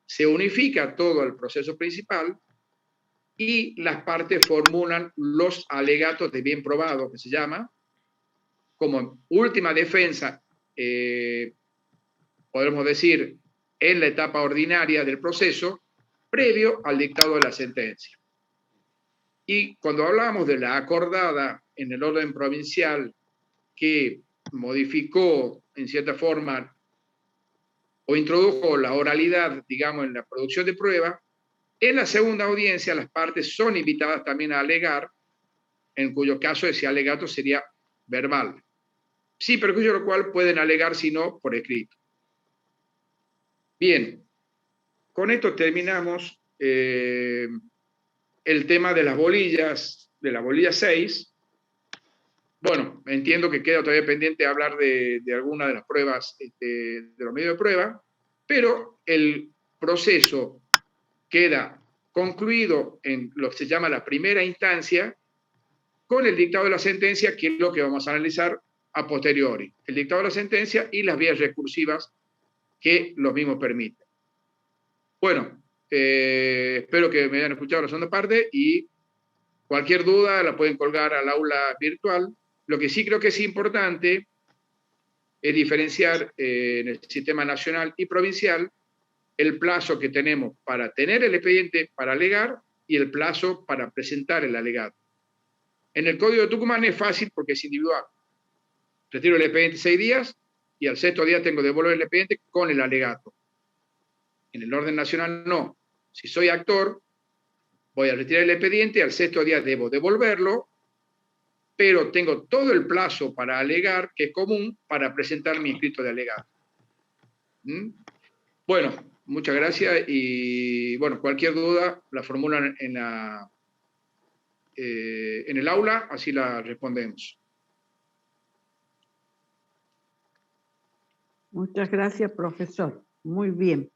se unifica todo el proceso principal y las partes formulan los alegatos de bien probado, que se llama, como última defensa, podemos decir, en la etapa ordinaria del proceso, previo al dictado de la sentencia. Y cuando hablamos de la acordada en el orden provincial que modificó, en cierta forma, o introdujo la oralidad, digamos, en la producción de prueba, en la segunda audiencia las partes son invitadas también a alegar, en cuyo caso ese alegato sería verbal. Sí, perjuicio de lo cual pueden alegar, si no, por escrito. Bien, con esto terminamos el tema de las bolillas, de la bolilla 6. Bueno, entiendo que queda todavía pendiente hablar de alguna de las pruebas, de los medios de prueba, pero el proceso queda concluido en lo que se llama la primera instancia con el dictado de la sentencia, que es lo que vamos a analizar a posteriori. El dictado de la sentencia y las vías recursivas que los mismos permiten. Bueno, espero que me hayan escuchado la segunda parte y cualquier duda la pueden colgar al aula virtual. Lo que sí creo que es importante es diferenciar en el sistema nacional y provincial el plazo que tenemos para tener el expediente para alegar y el plazo para presentar el alegato. En el Código de Tucumán es fácil porque es individual. Retiro el expediente 6 días y al 6º día tengo que devolver el expediente con el alegato. En el orden nacional no. Si soy actor, voy a retirar el expediente, al 6º día debo devolverlo, pero tengo todo el plazo para alegar, que es común, para presentar mi escrito de alegato. Bueno, muchas gracias y bueno, cualquier duda la formulan en el aula, así la respondemos. Muchas gracias, profesor. Muy bien.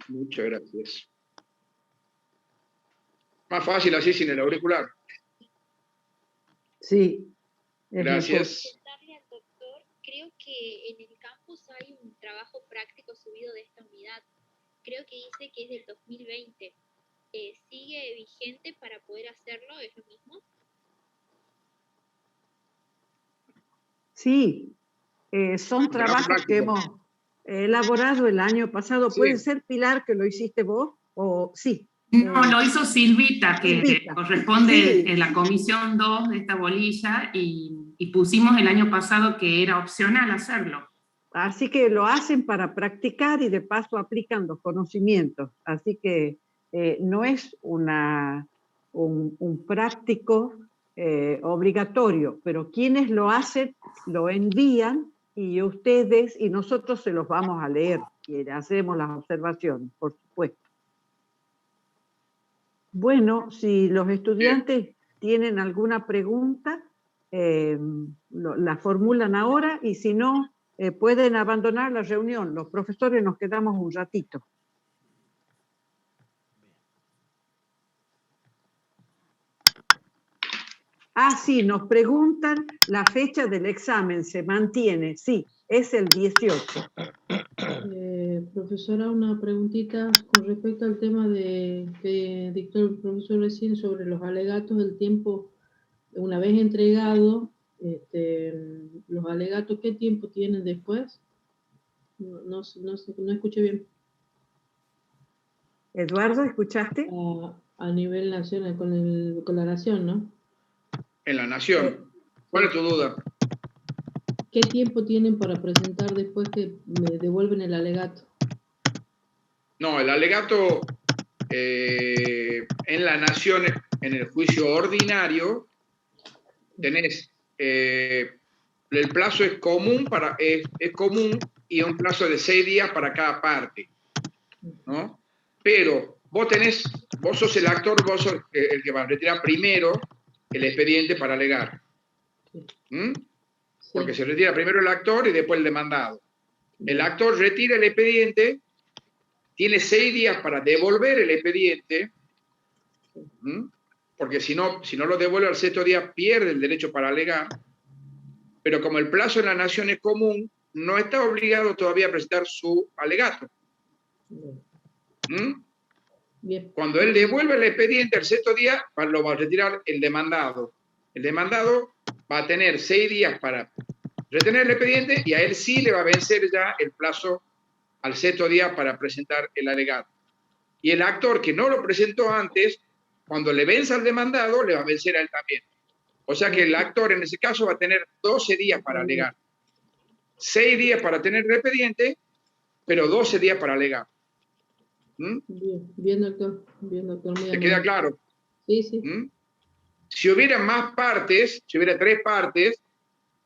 Muchas gracias. Más fácil así sin el auricular. Sí. Gracias. Preguntarle al doctor, creo que en el campus hay un trabajo práctico subido de esta unidad. Creo que dice que es del 2020. ¿Sigue vigente para poder hacerlo? ¿Es lo mismo? Sí, son trabajos que hemos elaborado el año pasado. Sí. ¿Puede ser, Pilar, que lo hiciste vos? O sí. No, lo hizo Silvita, que Silvita. corresponde Sí. en la comisión 2 de esta bolilla, y pusimos el año pasado que era opcional hacerlo. Así que lo hacen para practicar y de paso aplican los conocimientos. Así que no es un práctico obligatorio, pero quienes lo hacen lo envían y ustedes y nosotros se los vamos a leer y hacemos las observaciones, por supuesto. Bueno, si los estudiantes tienen alguna pregunta, la formulan ahora y si no, pueden abandonar la reunión. Los profesores nos quedamos un ratito. Ah, sí, nos preguntan la fecha del examen, ¿se mantiene? Sí, es el 18. Profesora, una preguntita con respecto al tema que dictó el profesor recién sobre los alegatos del tiempo. Una vez entregado, los alegatos, ¿qué tiempo tienen después? No escuché bien. Eduardo, ¿escuchaste? A nivel nacional, con la nación, ¿no? En la nación. ¿Cuál es tu duda? ¿Qué tiempo tienen para presentar después que me devuelven el alegato? No, el alegato en la nación, en el juicio ordinario, tenés, el plazo es común, es común y un plazo de 6 días para cada parte, ¿no? Pero vos sos el actor, vos sos el que va a retirar primero el expediente para alegar. Porque se retira primero el actor y después el demandado. El actor retira el expediente, tiene 6 días para devolver el expediente, porque si no lo devuelve al 6º día pierde el derecho para alegar, pero como el plazo en la nación es común, no está obligado todavía a presentar su alegato. Bien. Cuando él devuelve el expediente al sexto día, lo va a retirar el demandado. El demandado va a tener 6 días para retener el expediente y a él sí le va a vencer ya el plazo al sexto día para presentar el alegato. Y el actor que no lo presentó antes, cuando le venza al demandado, le va a vencer a él también. O sea que el actor en ese caso va a tener 12 días para alegar. 6 días para tener el expediente, pero 12 días para alegar. ¿Mm? Bien, doctor. Bien, doctor. Muy ¿Te amable. queda claro? Sí, sí. ¿Mm? Si hubiera más partes, si hubiera 3 partes,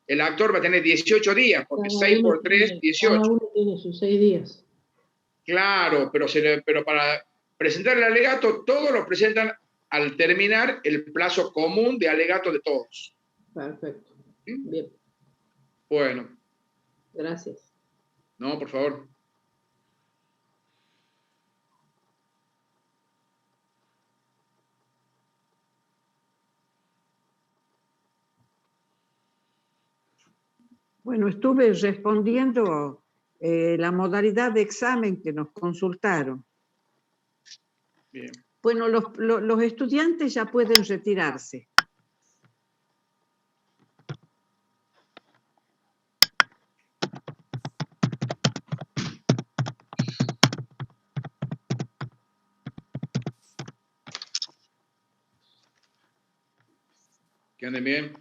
el actor va a tener 18 días, porque 6 por 3, 18. Cada uno tiene sus 6 días. Claro, pero para presentar el alegato, todos lo presentan al terminar el plazo común de alegato de todos. Perfecto. ¿Mm? Bien. Bueno, Gracias. no, por favor. Bueno, estuve respondiendo la modalidad de examen que nos consultaron. Bien. Bueno, los estudiantes ya pueden retirarse. Que anden bien.